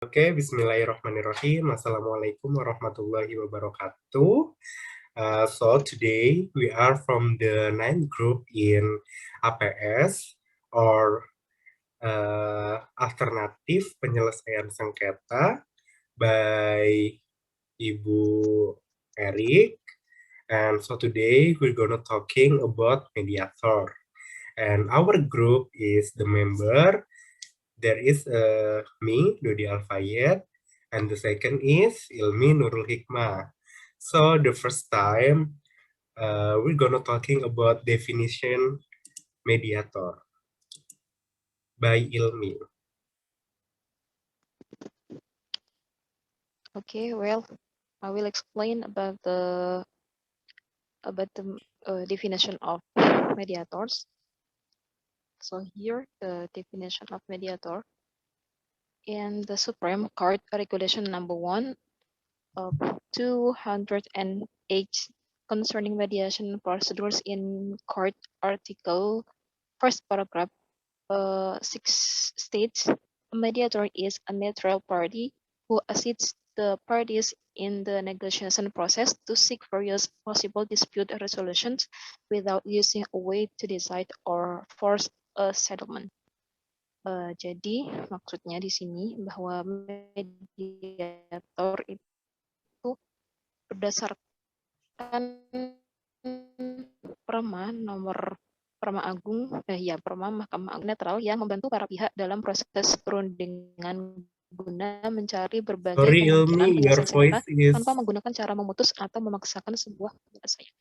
Oke, Bismillahirrahmanirrahim. Assalamualaikum warahmatullahi wabarakatuh. So today we are from the ninth group in APS or Alternatif Penyelesaian Sengketa by Ibu Erik. And so today we're gonna talking about mediator. And our group is the member. There is me, Dodi Alfayed, and the second is Ilmi Nurul Hikmah. So the first time we're gonna talking about definition mediator by Ilmi. Okay, well, I will explain about the definition of mediators. So here the definition of mediator in the Supreme Court Regulation Number 1 of 208 concerning mediation procedures in court article first paragraph 6 states a mediator is a neutral party who assists the parties in the negotiation process to seek various possible dispute resolutions without using a way to decide or force a settlement. Jadi maksudnya di sini bahwa mediator itu berdasarkan Perma nomor Perma Agung, Perma Mahkamah Agung netral yang membantu para pihak dalam proses perundingan guna mencari berbagai Sorry kemungkinan Ilmi, your penyelesaian sengketa voice is tanpa menggunakan cara memutus atau memaksakan sebuah penyelesaian.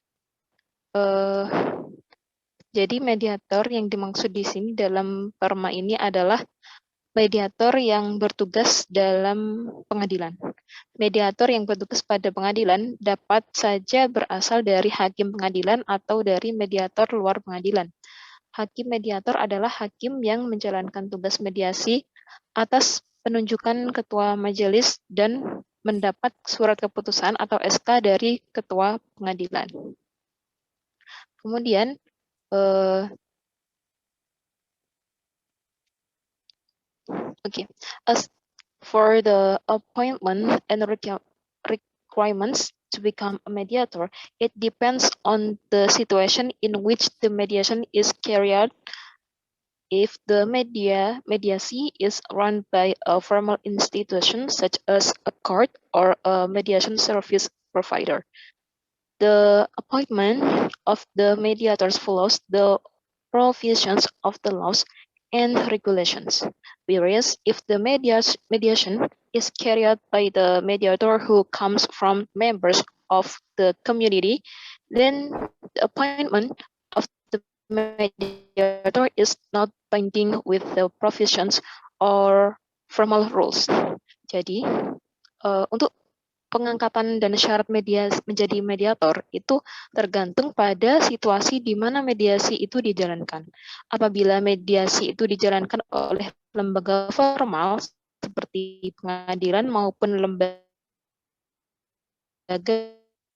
Jadi mediator yang dimaksud di sini dalam Perma ini adalah mediator yang bertugas dalam pengadilan. Mediator yang bertugas pada pengadilan dapat saja berasal dari hakim pengadilan atau dari mediator luar pengadilan. Hakim mediator adalah hakim yang menjalankan tugas mediasi atas penunjukan ketua majelis dan mendapat surat keputusan atau SK dari ketua pengadilan. Kemudian as for the appointment and requirements to become a mediator, it depends on the situation in which the mediation is carried out. If the mediasi is run by a formal institution such as a court or a mediation service provider, the appointment of the mediators follows the provisions of the laws and regulations. Whereas if the mediation is carried out by the mediator who comes from members of the community, then the appointment of the mediator is not binding with the provisions or formal rules. Jadi, untuk pengangkatan dan syarat menjadi mediator itu tergantung pada situasi di mana mediasi itu dijalankan. Apabila mediasi itu dijalankan oleh lembaga formal seperti pengadilan maupun lembaga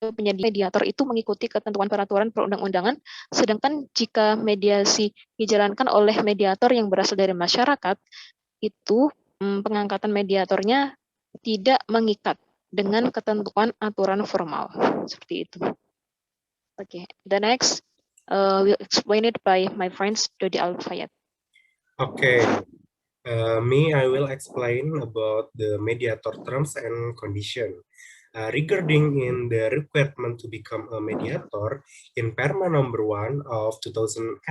penyedia mediator itu mengikuti ketentuan peraturan perundang-undangan, sedangkan jika mediasi dijalankan oleh mediator yang berasal dari masyarakat, itu pengangkatan mediatornya tidak mengikat dengan ketentuan aturan formal seperti itu. Okay, the next will explain it by my friends Dodi Alfayed. okay. I will explain about the mediator terms and condition. Regarding in the requirement to become a mediator, in Perma number 1 of 2008,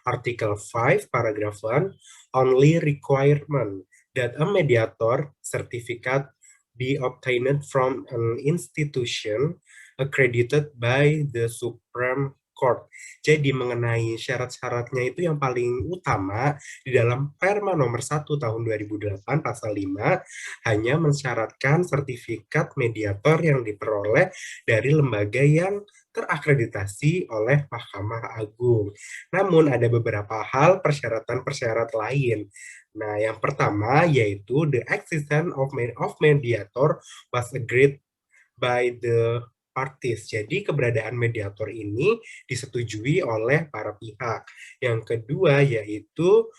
Article 5, Paragraph 1, only requirement that a mediator certificate be obtained from an institution accredited by the Supreme Court. Jadi mengenai syarat-syaratnya itu yang paling utama di dalam Perma nomor 1 tahun 2008 pasal 5 hanya mensyaratkan sertifikat mediator yang diperoleh dari lembaga yang terakreditasi oleh Mahkamah Agung. Namun ada beberapa hal persyaratan-persyarat lain. Nah, yang pertama yaitu the existence of mediator was agreed by the parties. Jadi keberadaan mediator ini disetujui oleh para pihak. Yang kedua yaitu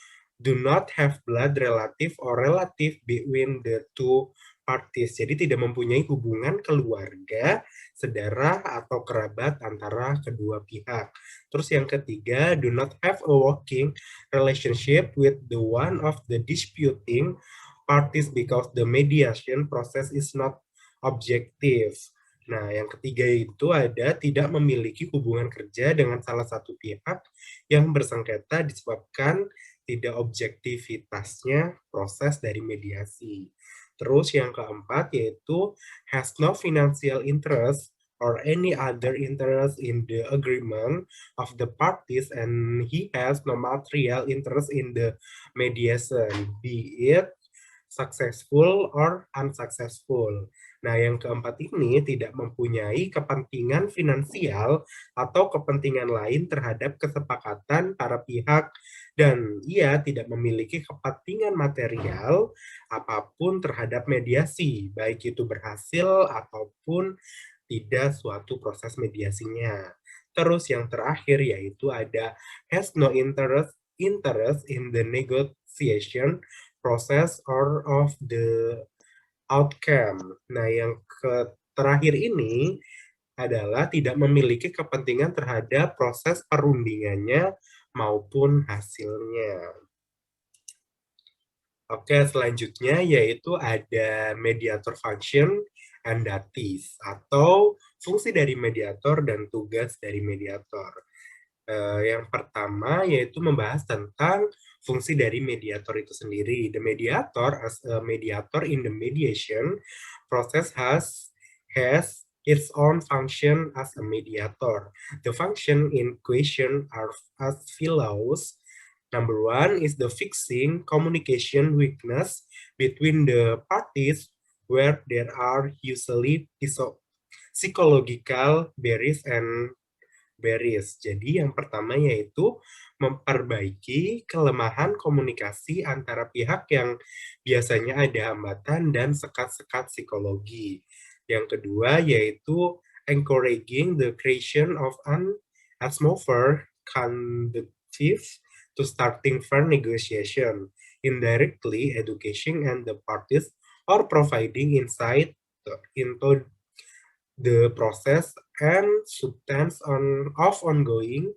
do not have blood relative or relative between the two parties. Jadi tidak mempunyai hubungan keluarga, saudara, atau kerabat antara kedua pihak. Terus yang ketiga, do not have a working relationship with the one of the disputing parties because the mediation process is not objective. Nah, yang ketiga itu ada tidak memiliki hubungan kerja dengan salah satu pihak yang bersengketa disebabkan tidak objektivitasnya proses dari mediasi. Terus yang keempat yaitu has no financial interest or any other interest in the agreement of the parties and he has no material interest in the mediation, be it successful or unsuccessful. Nah, yang keempat ini tidak mempunyai kepentingan finansial atau kepentingan lain terhadap kesepakatan para pihak dan ia tidak memiliki kepentingan material apapun terhadap mediasi, baik itu berhasil ataupun tidak suatu proses mediasinya. Terus yang terakhir yaitu ada has no interest in the negotiation process or of the outcome. Nah, yang terakhir ini adalah tidak memiliki kepentingan terhadap proses perundingannya maupun hasilnya. Oke, selanjutnya yaitu ada mediator function and duties atau fungsi dari mediator dan tugas dari mediator. Yang pertama yaitu membahas tentang fungsi dari mediator itu sendiri. The mediator as a mediator in the mediation process has its own function as a mediator. The function in question are as follows. Number one is the fixing communication weakness between the parties where there are usually psychological barriers and barriers. Jadi yang pertama yaitu memperbaiki kelemahan komunikasi antara pihak yang biasanya ada hambatan dan sekat-sekat psikologi. Yang kedua yaitu encouraging the creation of an atmosphere conducive to starting fair negotiation, indirectly educating and the parties or providing insight into the process and substance of ongoing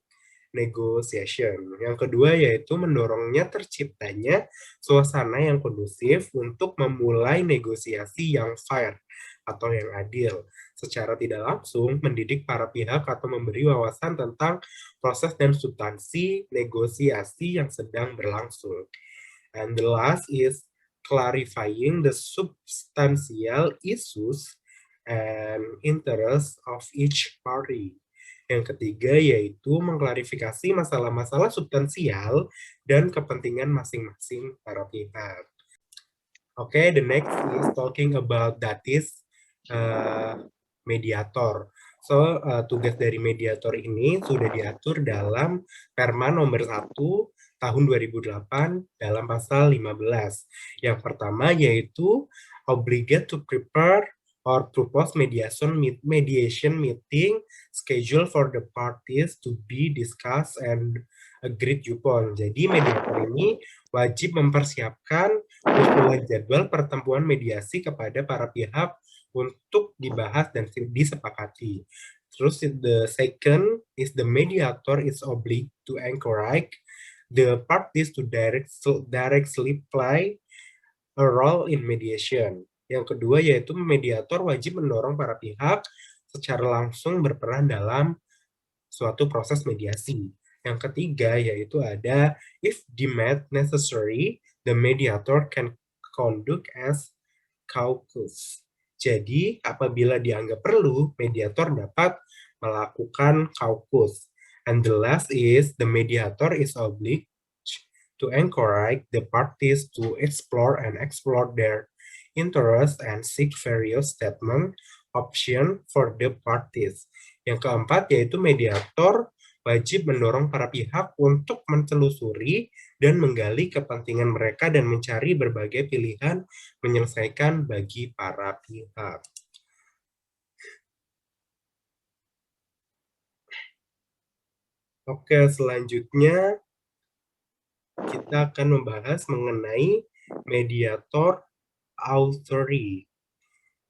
negotiation. Yang kedua yaitu mendorongnya terciptanya suasana yang kondusif untuk memulai negosiasi yang fair atau yang adil. Secara tidak langsung mendidik para pihak atau memberi wawasan tentang proses dan substansi negosiasi yang sedang berlangsung. And the last is clarifying the substantial issues and interest of each party. Yang ketiga yaitu mengklarifikasi masalah-masalah substansial dan kepentingan masing-masing para pihak. Oke, the next is talking about that is mediator. So, tugas dari mediator ini sudah diatur dalam Perma nomor 1 tahun 2008 dalam pasal 15. Yang pertama yaitu obligate to prepare or propose mediation meeting schedule for the parties to be discussed and agreed upon. Jadi mediator ini wajib mempersiapkan usulan jadwal pertemuan mediasi kepada para pihak untuk dibahas dan disepakati. Terus the second is the mediator is obliged to encourage the parties to directly play a role in mediation. Yang kedua yaitu mediator wajib mendorong para pihak secara langsung berperan dalam suatu proses mediasi. Yang ketiga yaitu ada if deemed necessary, the mediator can conduct as caucus. Jadi, apabila dianggap perlu, mediator dapat melakukan caucus. And the last is, the mediator is obliged to encourage the parties to explore their interests and seek various statement option for the parties. Yang keempat, yaitu mediator wajib mendorong para pihak untuk mentelusuri dan menggali kepentingan mereka dan mencari berbagai pilihan menyelesaikan bagi para pihak. Oke, selanjutnya kita akan membahas mengenai mediator authority.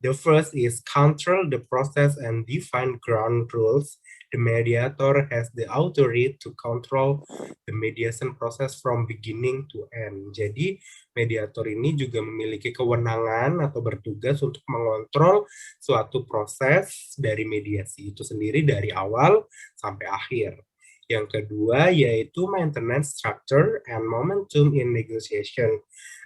The first is control the process and define ground rules. The mediator has the authority to control the mediation process from beginning to end. Jadi, mediator ini juga memiliki kewenangan atau bertugas untuk mengontrol suatu proses dari mediasi itu sendiri dari awal sampai akhir. Yang kedua yaitu maintenance structure and momentum in negotiation.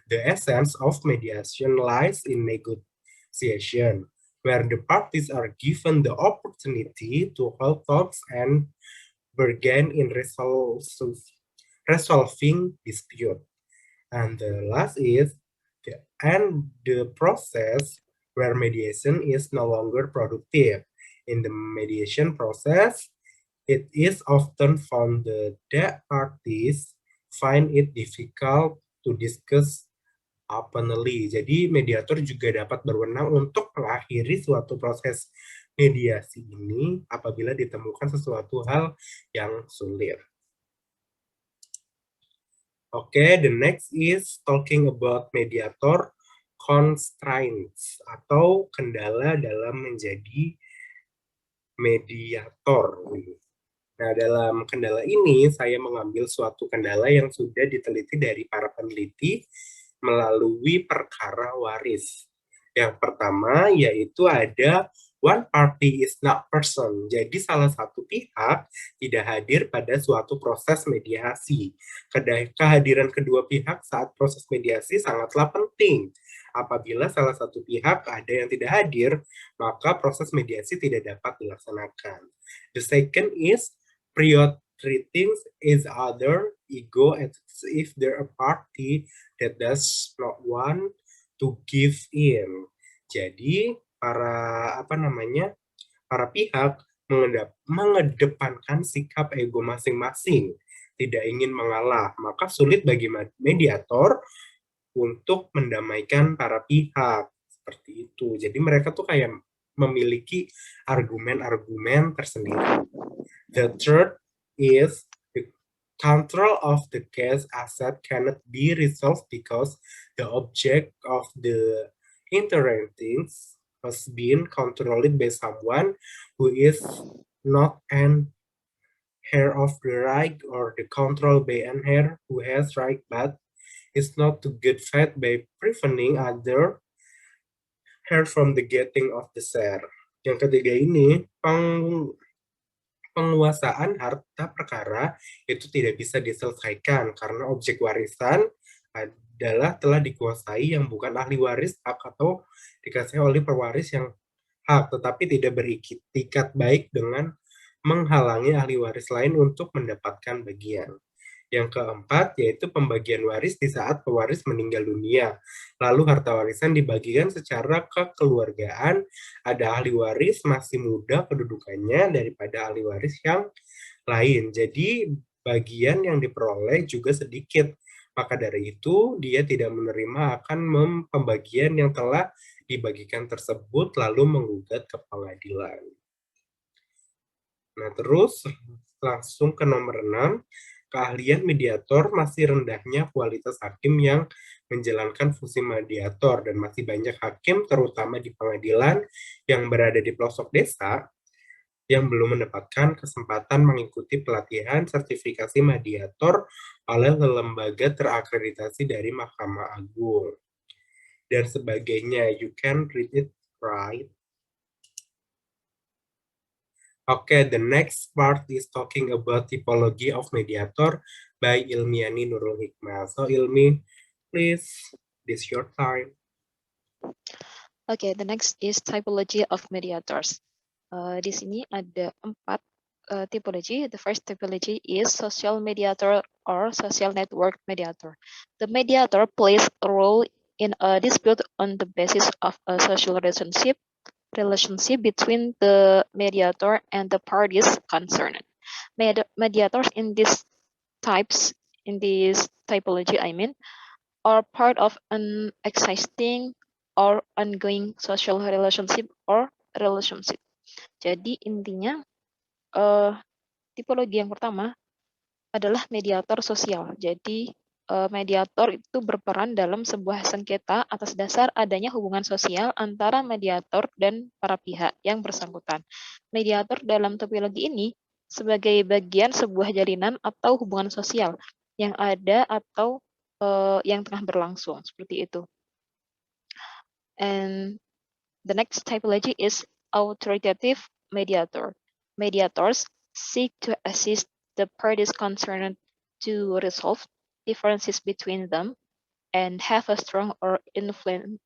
The essence of mediation lies in negotiation, where the parties are given the opportunity to hold talks and bargain in resolving dispute. And the last is the process where mediation is no longer productive. In the mediation process, it is often found that parties find it difficult to discuss openly. Jadi mediator juga dapat berwenang untuk mengakhiri suatu proses mediasi ini apabila ditemukan sesuatu hal yang sulit. Oke, the next is talking about mediator constraints atau kendala dalam menjadi mediator. Nah, dalam kendala ini saya mengambil suatu kendala yang sudah diteliti dari para peneliti melalui perkara waris. Yang pertama yaitu ada one party is not person. Jadi salah satu pihak tidak hadir pada suatu proses mediasi. Kehadiran kedua pihak saat proses mediasi sangatlah penting. Apabila salah satu pihak ada yang tidak hadir, maka proses mediasi tidak dapat dilaksanakan. The second is prioritizing is other ego as if they're a party that does not want to give in. Jadi para para pihak mengedepankan sikap ego masing-masing, tidak ingin mengalah, maka sulit bagi mediator untuk mendamaikan para pihak seperti itu. Jadi mereka tuh kayak memiliki argumen-argumen tersendiri. The third is the control of the case asset cannot be resolved because the object of the interacting has been controlled by someone who is not an heir of the right or the control by an heir who has right but is not to get fed by preventing other heir from the getting of the share. Yang ketiga ini, penguasaan harta perkara itu tidak bisa diselesaikan karena objek warisan adalah telah dikuasai yang bukan ahli waris hak atau dikasih oleh pewaris yang hak, tetapi tidak berikat baik dengan menghalangi ahli waris lain untuk mendapatkan bagian. Yang keempat yaitu pembagian waris di saat pewaris meninggal dunia. Lalu harta warisan dibagikan secara kekeluargaan. Ada ahli waris masih muda kedudukannya daripada ahli waris yang lain. Jadi bagian yang diperoleh juga sedikit. Maka dari itu dia tidak menerima akan pembagian yang telah dibagikan tersebut lalu menggugat ke pengadilan. Nah, terus langsung ke nomor 6. Keahlian mediator masih rendahnya kualitas hakim yang menjalankan fungsi mediator dan masih banyak hakim terutama di pengadilan yang berada di pelosok desa yang belum mendapatkan kesempatan mengikuti pelatihan sertifikasi mediator oleh lembaga terakreditasi dari Mahkamah Agung dan sebagainya. You can read it right. Okay, the next part is talking about typology of mediator by Ilmiani Nurul Hikmah. So Ilmi, please, this your time. Okay, the next is typology of mediators. Di sini ada 4 typology. The first typology is social mediator or social network mediator. The mediator plays a role in a dispute on the basis of a social relationship between the mediator and the parties concerned. Mediators in this typology, are part of an existing or ongoing social relationship or relationship. Jadi intinya tipologi yang pertama adalah mediator sosial. Jadi mediator itu berperan dalam sebuah sengketa atas dasar adanya hubungan sosial antara mediator dan para pihak yang bersangkutan. Mediator dalam topologi ini sebagai bagian sebuah jalinan atau hubungan sosial yang ada atau yang tengah berlangsung, seperti itu. And the next typology is authoritative mediator. Mediators seek to assist the parties concerned to resolve differences between them and have a strong or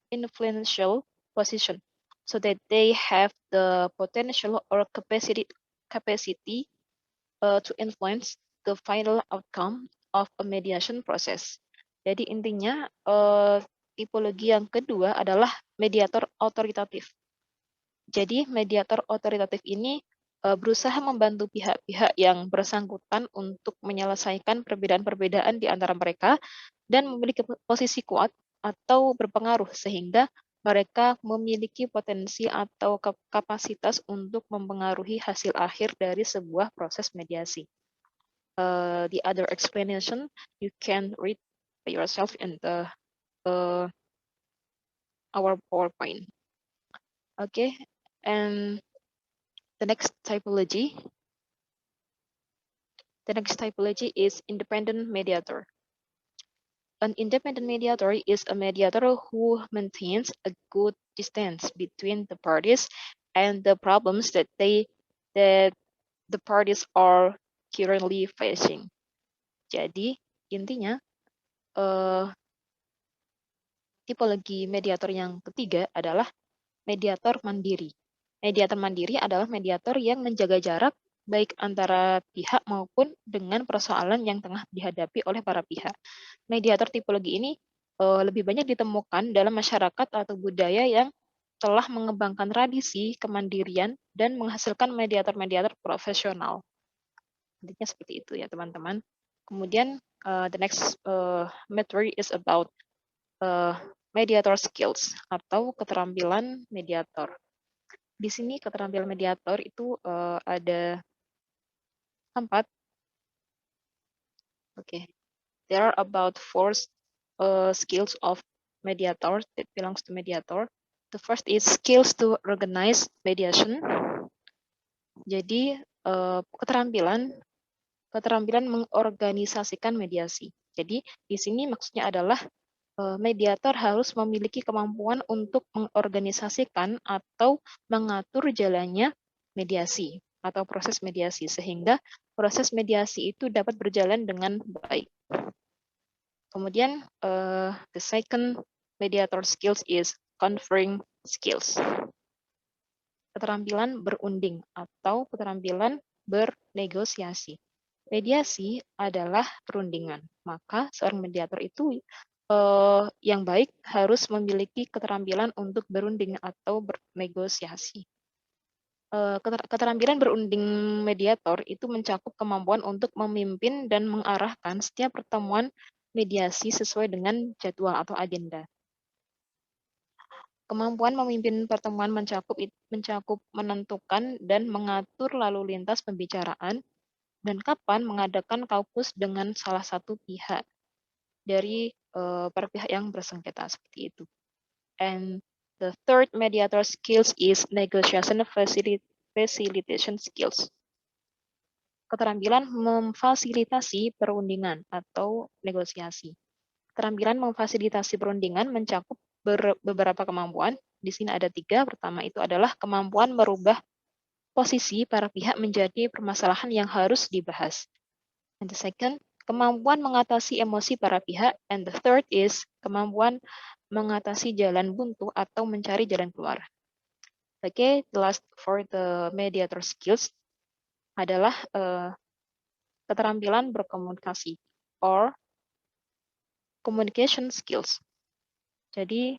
influential position so that they have the potential or capacity to influence the final outcome of a mediation process. Jadi intinya tipologi yang kedua adalah mediator otoritatif. Jadi mediator otoritatif ini berusaha membantu pihak-pihak yang bersangkutan untuk menyelesaikan perbedaan-perbedaan di antara mereka dan memiliki posisi kuat atau berpengaruh sehingga mereka memiliki potensi atau kapasitas untuk mempengaruhi hasil akhir dari sebuah proses mediasi. The other explanation you can read by yourself in the our PowerPoint. Okay, and the next typology is independent mediator. An independent mediator is a mediator who maintains a good distance between the parties and the problems that the parties are currently facing. Jadi intinya tipologi mediator yang ketiga adalah mediator mandiri. Mediator mandiri adalah mediator yang menjaga jarak baik antara pihak maupun dengan persoalan yang tengah dihadapi oleh para pihak. Mediator tipologi ini lebih banyak ditemukan dalam masyarakat atau budaya yang telah mengembangkan tradisi kemandirian dan menghasilkan mediator-mediator profesional. Intinya seperti itu ya teman-teman. Kemudian the next method is about mediator skills atau keterampilan mediator. Di sini keterampilan mediator itu ada 4. Okay. There are about 4 skills of mediator that belongs to mediator. The first is skills to organize mediation. Jadi keterampilan mengorganisasikan mediasi. Jadi di sini maksudnya adalah mediator harus memiliki kemampuan untuk mengorganisasikan atau mengatur jalannya mediasi atau proses mediasi sehingga proses mediasi itu dapat berjalan dengan baik. Kemudian the second mediator skills is conferring skills. Keterampilan berunding atau keterampilan bernegosiasi. Mediasi adalah perundingan, maka seorang mediator itu yang baik harus memiliki keterampilan untuk berunding atau bernegosiasi. Keterampilan berunding mediator itu mencakup kemampuan untuk memimpin dan mengarahkan setiap pertemuan mediasi sesuai dengan jadwal atau agenda. Kemampuan memimpin pertemuan mencakup menentukan dan mengatur lalu lintas pembicaraan dan kapan mengadakan kaukus dengan salah satu pihak dari para pihak yang bersengketa seperti itu. And the third mediator skills is negotiation facilitation skills. Keterampilan memfasilitasi perundingan atau negosiasi. Keterampilan memfasilitasi perundingan mencakup beberapa kemampuan. Di sini ada 3. Pertama itu adalah kemampuan merubah posisi para pihak menjadi permasalahan yang harus dibahas. And the second, kemampuan mengatasi emosi para pihak. And the third is kemampuan mengatasi jalan buntu atau mencari jalan keluar. Okay, the last for the mediator skills adalah keterampilan berkomunikasi or communication skills. Jadi,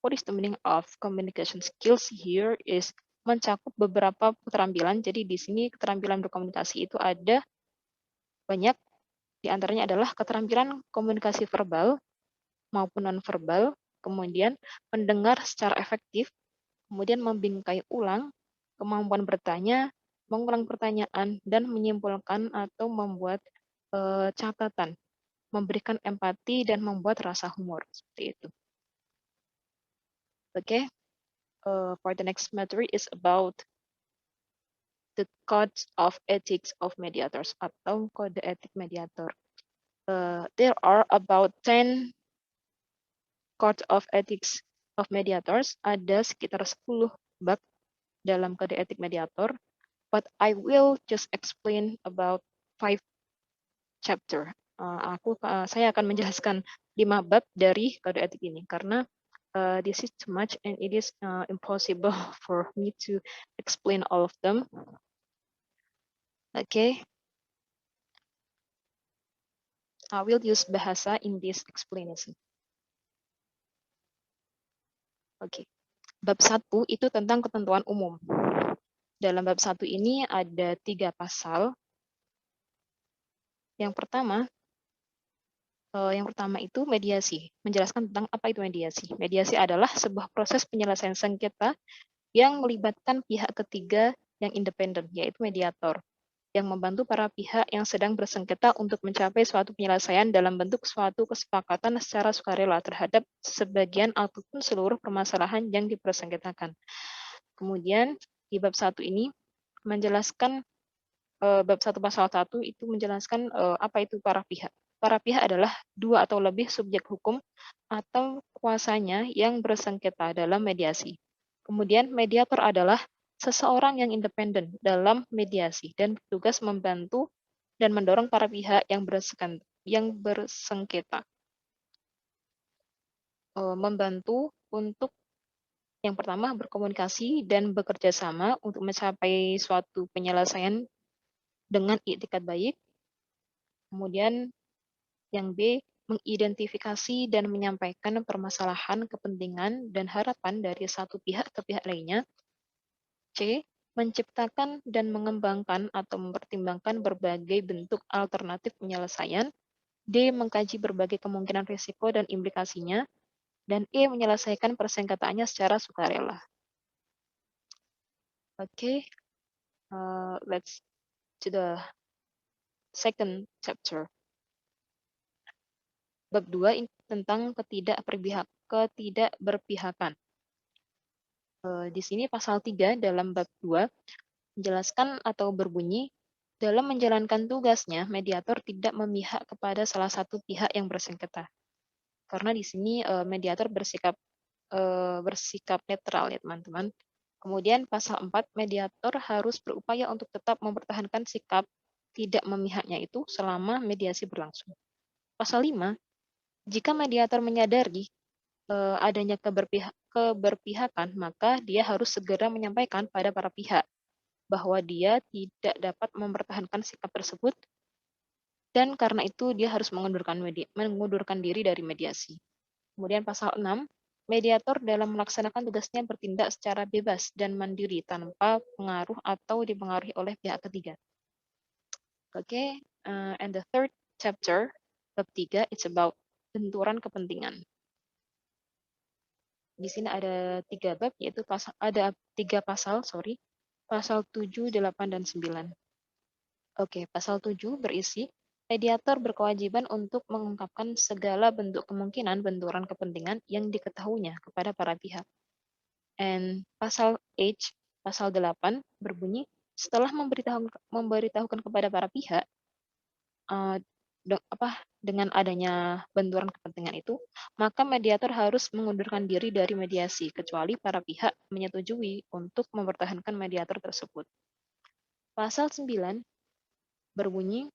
what is the meaning of communication skills here is mencakup beberapa keterampilan. Jadi di sini keterampilan berkomunikasi itu ada banyak. Di antaranya adalah keterampilan komunikasi verbal maupun non-verbal, kemudian mendengar secara efektif, kemudian membingkai ulang, kemampuan bertanya, mengulang pertanyaan, dan menyimpulkan atau membuat catatan. memberikan empati, dan membuat rasa humor. Seperti itu. Okay, for the next matter is about the codes of ethics of mediators atau kode etik mediator. There are about 10 codes of ethics of mediators. Ada sekitar 10 bab dalam kode etik mediator, but I will just explain about 5 chapter. Saya akan menjelaskan 5 bab dari kode etik ini karena this is too much and it is impossible for me to explain all of them. Okay, I will use bahasa in this explanation. Okay, bab 1 itu tentang ketentuan umum. Dalam bab 1 ini ada 3 pasal. Yang pertama itu mediasi, menjelaskan tentang apa itu mediasi. Mediasi adalah sebuah proses penyelesaian sengketa yang melibatkan pihak ketiga yang independen, yaitu mediator, yang membantu para pihak yang sedang bersengketa untuk mencapai suatu penyelesaian dalam bentuk suatu kesepakatan secara sukarela terhadap sebagian ataupun seluruh permasalahan yang dipersengketakan. Kemudian di bab 1 ini menjelaskan bab 1 pasal 1 itu menjelaskan apa itu para pihak. Para pihak adalah 2 atau lebih subjek hukum atau kuasanya yang bersengketa dalam mediasi. Kemudian mediator adalah seseorang yang independen dalam mediasi dan bertugas membantu dan mendorong para pihak yang bersengketa. Membantu untuk yang pertama berkomunikasi dan bekerja sama untuk mencapai suatu penyelesaian dengan iktikat baik. Kemudian yang B, mengidentifikasi dan menyampaikan permasalahan, kepentingan, dan harapan dari satu pihak ke pihak lainnya. C, menciptakan dan mengembangkan atau mempertimbangkan berbagai bentuk alternatif penyelesaian. D, mengkaji berbagai kemungkinan risiko dan implikasinya. Dan E, menyelesaikan persengketaannya secara sukarela. Okay, let's to the second chapter. Bab 2 tentang ketidakberpihakan. Di sini pasal 3 dalam bab 2 menjelaskan atau berbunyi, dalam menjalankan tugasnya, mediator tidak memihak kepada salah satu pihak yang bersengketa. Karena di sini mediator bersikap netral ya teman-teman. Kemudian pasal 4, mediator harus berupaya untuk tetap mempertahankan sikap tidak memihaknya itu selama mediasi berlangsung. Pasal 5, jika mediator menyadari adanya keberpihakan, maka dia harus segera menyampaikan pada para pihak bahwa dia tidak dapat mempertahankan sikap tersebut dan karena itu dia harus mengundurkan diri dari mediasi. Kemudian pasal 6, mediator dalam melaksanakan tugasnya bertindak secara bebas dan mandiri tanpa pengaruh atau dipengaruhi oleh pihak ketiga. Okay, and the third chapter, bab 3, it's about benturan kepentingan. Di sini ada 3 bab, yaitu ada 3 pasal, pasal 7, 8, dan 9. Oke, pasal 7 berisi, mediator berkewajiban untuk mengungkapkan segala bentuk kemungkinan benturan kepentingan yang diketahuinya kepada para pihak. And pasal 8 berbunyi, setelah memberitahukan kepada para pihak, dengan adanya benturan kepentingan itu, maka mediator harus mengundurkan diri dari mediasi, kecuali para pihak menyetujui untuk mempertahankan mediator tersebut. Pasal 9 berbunyi,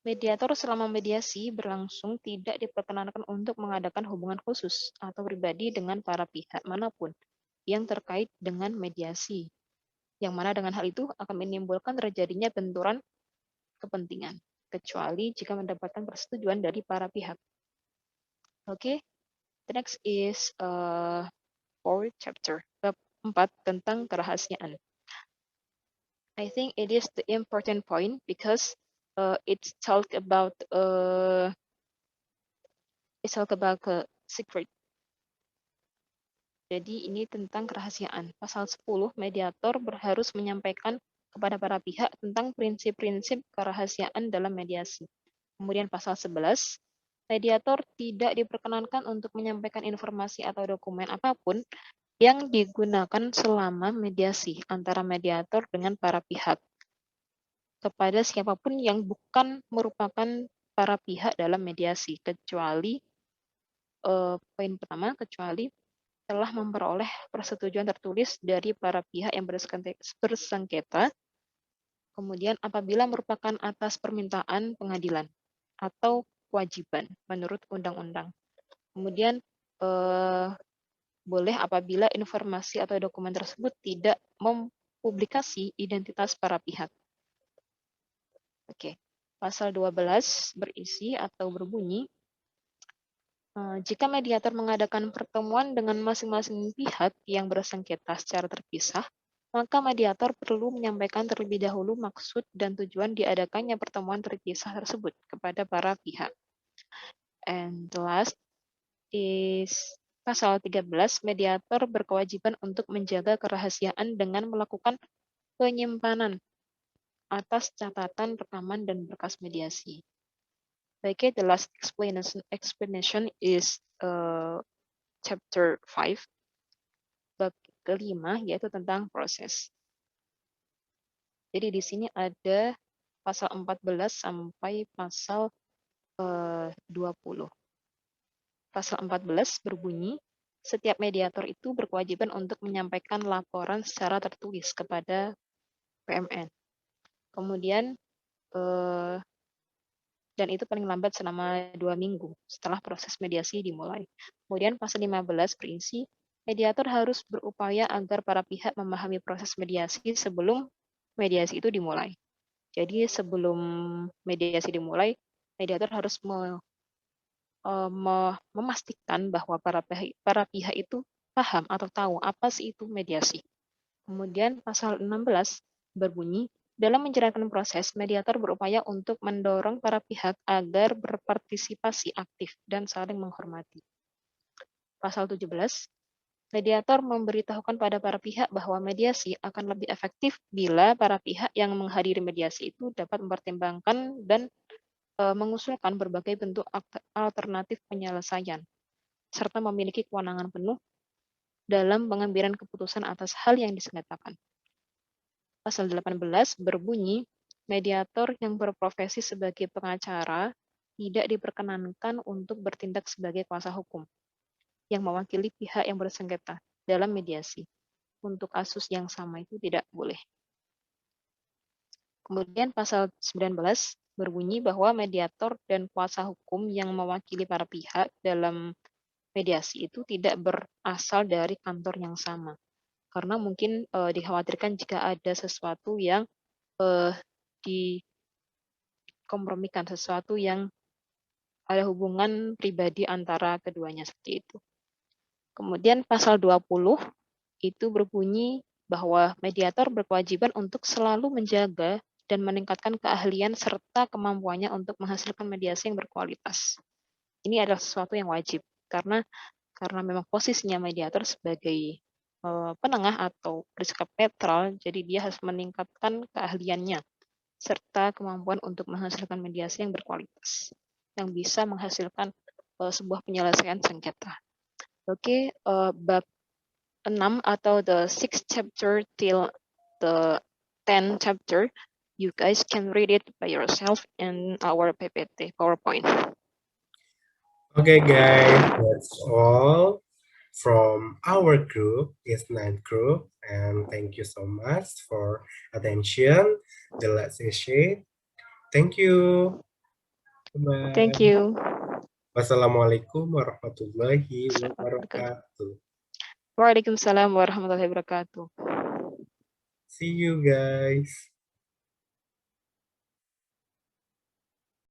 mediator selama mediasi berlangsung tidak diperkenankan untuk mengadakan hubungan khusus atau pribadi dengan para pihak manapun yang terkait dengan mediasi, yang mana dengan hal itu akan menimbulkan terjadinya benturan kepentingan, kecuali jika mendapatkan persetujuan dari para pihak. Okay, the next is fourth chapter, bab 4 tentang kerahasiaan. I think it is the important point because it's talk about secret. Jadi ini tentang kerahasiaan. Pasal 10, mediator harus menyampaikan kepada para pihak tentang prinsip-prinsip kerahasiaan dalam mediasi. Kemudian pasal 11, mediator tidak diperkenankan untuk menyampaikan informasi atau dokumen apapun yang digunakan selama mediasi antara mediator dengan para pihak kepada siapapun yang bukan merupakan para pihak dalam mediasi, kecuali poin pertama, kecuali telah memperoleh persetujuan tertulis dari para pihak yang bersengketa, kemudian apabila merupakan atas permintaan pengadilan atau kewajiban menurut undang-undang. Kemudian boleh apabila informasi atau dokumen tersebut tidak mempublikasi identitas para pihak. Oke. Pasal 12 berisi atau berbunyi, jika mediator mengadakan pertemuan dengan masing-masing pihak yang bersengketa secara terpisah, maka mediator perlu menyampaikan terlebih dahulu maksud dan tujuan diadakannya pertemuan terpisah tersebut kepada para pihak. And the last is pasal 13, mediator berkewajiban untuk menjaga kerahasiaan dengan melakukan penyimpanan atas catatan, rekaman, dan berkas mediasi. Okay, the last explanation is chapter 5, bab kelima, yaitu tentang proses. Jadi di sini ada pasal 14 sampai pasal 20. Pasal 14 berbunyi, setiap mediator itu berkewajiban untuk menyampaikan laporan secara tertulis kepada PMN. Kemudian dan itu paling lambat selama 2 minggu setelah proses mediasi dimulai. Kemudian pasal 15 berisi, mediator harus berupaya agar para pihak memahami proses mediasi sebelum mediasi itu dimulai. Jadi sebelum mediasi dimulai, mediator harus memastikan bahwa para pihak itu paham atau tahu apa sih itu mediasi. Kemudian pasal 16 berbunyi, dalam menjalankan proses, mediator berupaya untuk mendorong para pihak agar berpartisipasi aktif dan saling menghormati. Pasal 17, mediator memberitahukan pada para pihak bahwa mediasi akan lebih efektif bila para pihak yang menghadiri mediasi itu dapat mempertimbangkan dan mengusulkan berbagai bentuk alternatif penyelesaian, serta memiliki kewenangan penuh dalam pengambilan keputusan atas hal yang disengketakan. Pasal 18 berbunyi, mediator yang berprofesi sebagai pengacara tidak diperkenankan untuk bertindak sebagai kuasa hukum yang mewakili pihak yang bersengketa dalam mediasi. Untuk kasus yang sama itu tidak boleh. Kemudian pasal 19 berbunyi bahwa mediator dan kuasa hukum yang mewakili para pihak dalam mediasi itu tidak berasal dari kantor yang sama. Karena mungkin dikhawatirkan jika ada sesuatu yang dikompromikan, sesuatu yang ada hubungan pribadi antara keduanya seperti itu. Kemudian pasal 20 itu berbunyi bahwa mediator berkewajiban untuk selalu menjaga dan meningkatkan keahlian serta kemampuannya untuk menghasilkan mediasi yang berkualitas. Ini adalah sesuatu yang wajib karena memang posisinya mediator sebagai penengah atau bersikap netral, jadi dia harus meningkatkan keahliannya serta kemampuan untuk menghasilkan mediasi yang berkualitas, yang bisa menghasilkan sebuah penyelesaian sengketa. Oke, bab 6 atau the 6th chapter till the 10th chapter, you guys can read it by yourself in our PPT PowerPoint. Okay, guys, that's all from our group, Is9 group, and thank you so much for attention. The last session. Thank you. Bye. Thank you. Wassalamualaikum warahmatullahi wabarakatuh. Waalaikumsalam warahmatullahi wabarakatuh. See you guys.